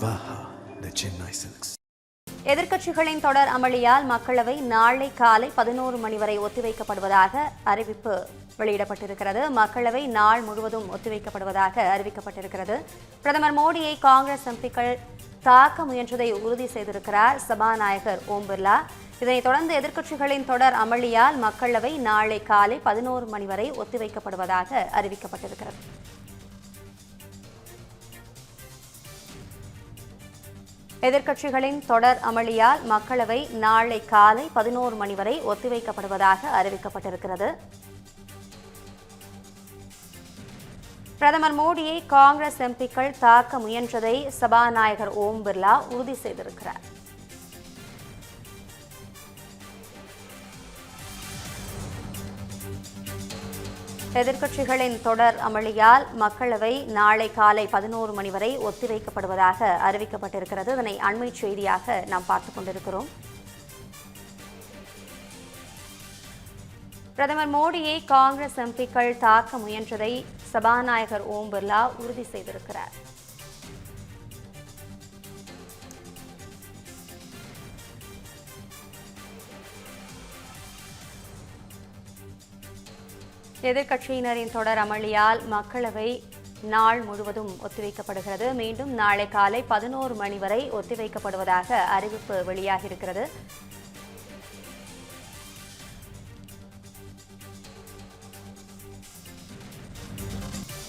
Vivaha, the Chennai Silks. எதிர்க்கட்சிகளின் தொடர் அமளியால் மக்களவை நாளை காலை 11 மணி வரை ஒத்திவைக்கப்படுவதாக அறிவிப்பு வெளியிடப்பட்டிருக்கிறது. மக்களவை நாள் முழுவதும் ஒத்திவைக்கப்படுவதாக அறிவிக்கப்பட்டிருக்கிறது. பிரதமர் மோடியை காங்கிரஸ் எம்பிக்கள் தாக்க முயன்றதை உறுதி செய்திருக்கிறார் சபாநாயகர் ஓம் பிர்லா. இதனைத் தொடர்ந்து எதிர்க்கட்சிகளின் தொடர் அமளியால் மக்களவை நாளை காலை 11 மணி வரை ஒத்திவைக்கப்படுவதாக அறிவிக்கப்பட்டிருக்கிறது. எதிர்க்கட்சிகளின் தொடர் அமளியால் மக்களவை நாளை காலை 11 மணி வரை ஒத்திவைக்கப்படுவதாக அறிவிக்கப்பட்டிருக்கிறது. பிரதமர் மோடியை காங்கிரஸ் எம்பிக்கள் தாக்க முயன்றதை சபாநாயகர் ஓம் பிர்லா உறுதி செய்திருக்கிறார். எதிர்க்கட்சிகளின் தொடர் அமளியால் மக்களவை நாளை காலை 11 மணி வரை ஒத்திவைக்கப்படுவதாக அறிவிக்கப்பட்டிருக்கிறது. இதனை அண்மை செய்தியாக நாம் பார்த்துக் கொண்டிருக்கிறோம். பிரதமர் மோடியை காங்கிரஸ் எம்பிக்கள் தாக்க முயன்றதை சபாநாயகர் ஓம் பிர்லா உறுதி செய்திருக்கிறார். எதிர்க்கட்சியினரின் தொடர் அமளியால் மக்களவை நாள் முழுவதும் ஒத்திவைக்கப்படுகிறது. மீண்டும் நாளை காலை 11 மணி வரை ஒத்திவைக்கப்படுவதாக அறிவிப்பு வெளியாகியிருக்கிறது.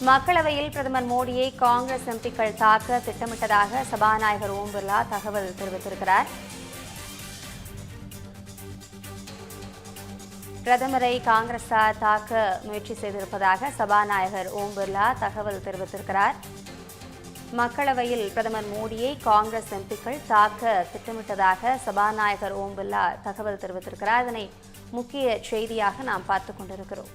மக்களவையில் பிரதமர் மோடியை காங்கிரஸ் எம்பிக்கள் தாக்க திட்டமிட்டதாக சபாநாயகர் ஓம் பிர்லா தகவல் தெரிவித்திருக்கிறார். பிரதமரை காங்கிரசார் தாக்க முயற்சி செய்திருப்பதாக சபாநாயகர் ஓம் பிர்லா தகவல் தெரிவித்திருக்கிறார். மக்களவையில் பிரதமர் மோடியை காங்கிரஸ் எம்பிக்கள் தாக்க திட்டமிட்டதாக சபாநாயகர் ஓம் பிர்லா தகவல் தெரிவித்திருக்கிறார். இதனை முக்கிய செய்தியாக நாம் பார்த்துக் கொண்டிருக்கிறோம்.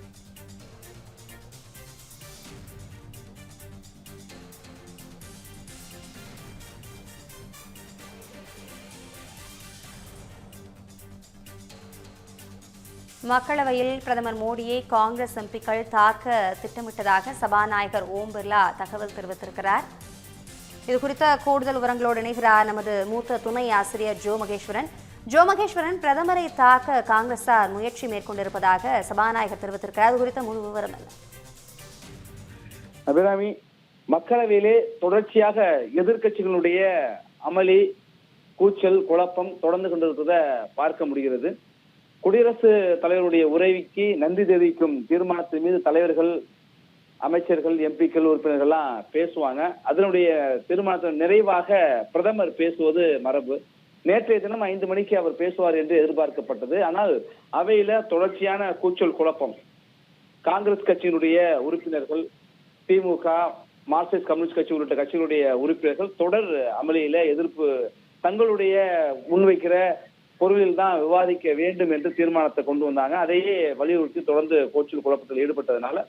மக்களவையில் பிரதமர் மோடியை காங்கிரஸ் எம்பிக்கள் தாக்க திட்டமிட்டதாக சபாநாயகர் ஓம் பிர்லா தகவல் தெரிவித்திருக்கிறார். இதுகுறித்த கூடுதல் விவரங்களோடு இணைகிறார் நமது மூத்த துணை ஆசிரியர் ஜோ மகேஸ்வரன். ஜோ மகேஸ்வரன், பிரதமரை தாக்க காங்கிரசார் முயற்சி மேற்கொண்டிருப்பதாக சபாநாயகர் தெரிவித்திருக்கிறார். இது குறித்த முழு விவரம் என்ன? அபிராமி, மக்களவையிலே தொடர்ச்சியாக எதிர்க்கட்சிகளுடைய அமளி, கூச்சல், குழப்பம் தொடர்ந்து கொண்டிருப்பதை பார்க்க முடிகிறது. குடியரசுத் தலைவருடைய உரைக்கு நன்றி தெரிவிக்கும் தீர்மானத்தின் மீது தலைவர்கள், அமைச்சர்கள், எம்பிக்கள், உறுப்பினர்கள்லாம் பேசுவாங்க. அதனுடைய தீர்மானத்தின் நிறைவாக பிரதமர் பேசுவது மரபு. நேற்றைய தினம் 5 மணிக்கு அவர் பேசுவார் என்று எதிர்பார்க்கப்பட்டது. ஆனால் அவையில தொடர்ச்சியான கூச்சல், குழப்பம். காங்கிரஸ் கட்சியினுடைய உறுப்பினர்கள், திமுக, மார்க்சிஸ்ட் கம்யூனிஸ்ட் கட்சி உள்ளிட்ட கட்சிகளுடைய உறுப்பினர்கள் தொடர் அமளியில எதிர்ப்பு, தங்களுடைய முன்வைக்கிற பொருளில் தான் விவாதிக்க வேண்டும் என்று தீர்மானத்தை கொண்டு வந்தாங்க. அதையே வலியுறுத்தி தொடர்ந்து கூச்சல் குழப்பத்தில் ஈடுபட்டதுனால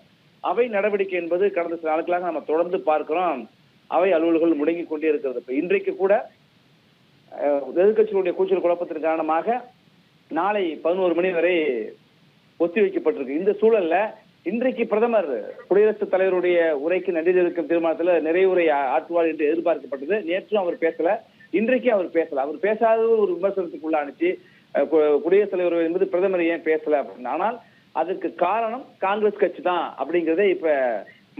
அவை நடவடிக்கை என்பது கடந்த சில நாட்களாக நம்ம தொடர்ந்து பார்க்கிறோம். அவை அலுவல்கள் முடங்கி கொண்டே இருக்கிறது. இப்ப இன்றைக்கு கூட எதிர்கட்சிகளுடைய கூச்சல் குழப்பத்தின் காரணமாக நாளை 11 மணி வரை ஒத்திவைக்கப்பட்டிருக்கு. இந்த சூழல்ல இன்றைக்கு பிரதமர் குடியரசுத் தலைவருடைய உரைக்கு நன்றி தெரிவிக்கும் தீர்மானத்துல நிறைவுரை ஆற்றுவார் என்று எதிர்பார்க்கப்பட்டது. நேற்றும் அவர் பேசல, இன்றைக்கு அவர் பேசல. அவர் பேசாத ஒரு விமர்சனத்துக்குள்ளானுச்சு. குடியரசுத் தலைவர் என்பது பிரதமர் ஏன் பேசல அப்படின்னு. ஆனால் அதற்கு காரணம் காங்கிரஸ் கட்சி தான் அப்படிங்கிறதே இப்ப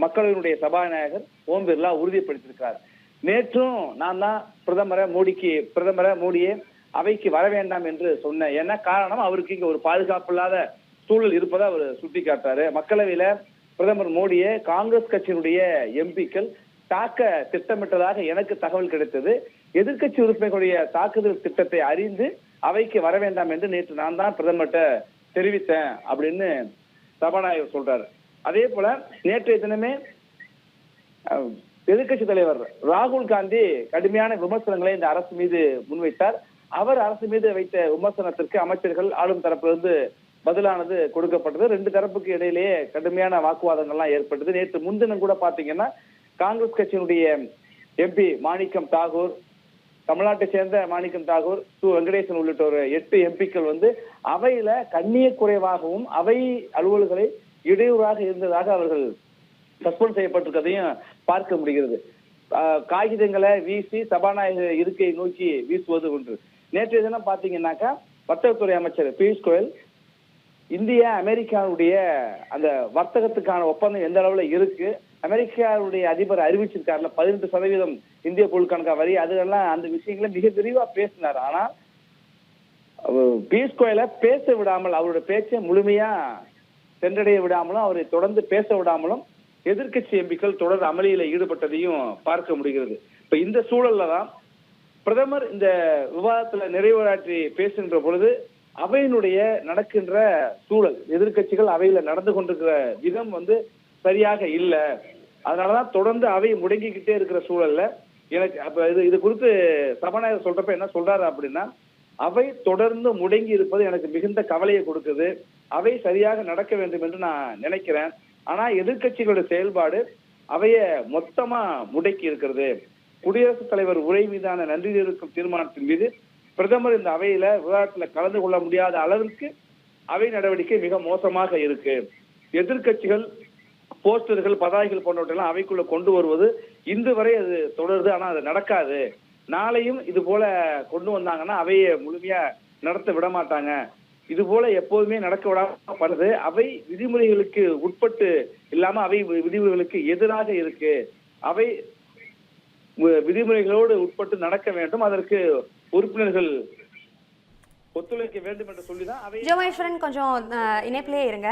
மக்களவையினுடைய சபாநாயகர் ஓம் பிர்லா உறுதிப்படுத்தியிருக்கிறார். நேற்றும் நான் தான் பிரதமரை மோடியே அவைக்கு வர வேண்டாம் என்று சொன்னேன். என்ன காரணம், அவருக்கு இங்க ஒரு பாதுகாப்பு இல்லாத சூழல் இருப்பதை அவர் சுட்டி காட்டாரு. மக்களவையில பிரதமர் மோடியை காங்கிரஸ் கட்சியினுடைய எம்பிக்கள் தாக்க திட்டமிட்டதாக எனக்கு தகவல் கிடைத்தது. எதிர்கட்சி உறுப்பினர்களுடைய தாக்குதல் திட்டத்தை அறிந்து அவைக்கு வர வேண்டாம் என்று நேற்று நான் தான் பிரதமர்கிட்ட தெரிவித்தேன் அப்படின்னு சபாநாயகர் சொல்றாரு. அதே போல நேற்றைய தினமே எதிர்கட்சி தலைவர் ராகுல் காந்தி கடுமையான விமர்சனங்களை இந்த அரசு மீது முன்வைத்தார். அவர் அரசு மீது வைத்த விமர்சனத்திற்கு அமைச்சர்கள், ஆளும் தரப்பிலிருந்து பதிலானது கொடுக்கப்பட்டது. 2 தரப்புக்கு இடையிலேயே கடுமையான வாக்குவாதங்கள்லாம் ஏற்பட்டது. நேற்று முன்தினம் கூட பாத்தீங்கன்னா காங்கிரஸ் கட்சியினுடைய எம்பி மாணிக்கம் தாகூர், தமிழ்நாட்டை சேர்ந்த மாணிக்கம் தாகூர், வெங்கடேசன் உள்ளிட்ட ஒரு 8 எம்பிக்கள் அவையில கண்ணிய குறைவாகவும் அவை அலுவல்களை இடையூறாக இருந்ததாக அவர்கள் சஸ்பெண்ட் செய்யப்பட்டிருக்கதையும் பார்க்க முடிகிறது. காகிதங்களை வீசி சபாநாயகர் இருக்கையை நோக்கி வீசுவது ஒன்று. நேற்றைய தினம் பாத்தீங்கன்னாக்கா வர்த்தகத்துறை அமைச்சர் பியூஷ் கோயல் இந்தியா அமெரிக்காவுடைய அந்த வர்த்தகத்துக்கான ஒப்பந்தம் எந்த அளவுல இருக்கு, அமெரிக்காவுடைய அதிபர் அறிவிச்சிருக்காருல 18% இந்திய பொருட்களுக்கான வரி, அதெல்லாம் அந்த விஷயங்களை மிக விரிவா பேசினார். ஆனா பியூஷ் கோயலை பேச விடாமல், அவருடைய பேச்சை முழுமையா சென்றடைய விடாமலும், அவரை தொடர்ந்து பேச விடாமலும் எதிர்கட்சி எம்பிக்கள் தொடர் அமளியில ஈடுபட்டதையும் பார்க்க முடிகிறது. இப்ப இந்த சூழல்ல தான் பிரதமர் இந்த விவாதத்துல நிறைவுரையாற்றி பேசுகின்ற பொழுது அவையினுடைய நடக்கின்ற சூழல், எதிர்கட்சிகள் அவையில நடந்து கொண்டிருக்கிற விதம் சரியாக இல்ல. அதனாலதான் தொடர்ந்து அவை முடங்கிக்கிட்டே இருக்கிற சூழல்ல எனக்கு அப்ப இது குறித்து சபாநாயகர் சொல்றப்ப என்ன சொல்றாரு அப்படின்னா, அவை தொடர்ந்து முடங்கி இருப்பது எனக்கு மிகுந்த கவலையை கொடுக்குது. அவை சரியாக நடக்க வேண்டும் என்று நான் நினைக்கிறேன். ஆனா எதிர்கட்சிகளுடைய செயல்பாடு அவைய மொத்தமா முடக்கி இருக்கிறது. குடியரசுத் தலைவர் உரை மீதான நன்றி தெரிவிக்கும் தீர்மானத்தின் மீது பிரதமர் இந்த அவையில விவாதத்துல கலந்து கொள்ள முடியாத அளவிற்கு அவை நடவடிக்கை மிக மோசமாக இருக்கு. எதிர்கட்சிகள் போஸ்டர்கள், பதாகைகள் போன்றவற்றெல்லாம் அவைக்குள்ள கொண்டு வருவது இன்று வரை அது தொடருது. ஆனா அது நடக்காது. நாளையும் இது போல கொண்டு வந்தாங்கன்னா அவையை முழுமையா நடத்த விட மாட்டாங்க. இது போல எப்போதுமே நடக்க விடாம அவை விதிமுறைகளுக்கு உட்பட்டு இல்லாம அவை விதிமுறைகளுக்கு எதிராக இருக்கு. அவை விதிமுறைகளோடு உட்பட்டு நடக்க வேண்டும். அதற்கு உறுப்பினர்கள் ஒத்துழைக்க வேண்டும் என்று சொல்லிதான் அவை. ஜோமேஸ்வரன் கொஞ்சம் இணைப்பிலே இருங்க.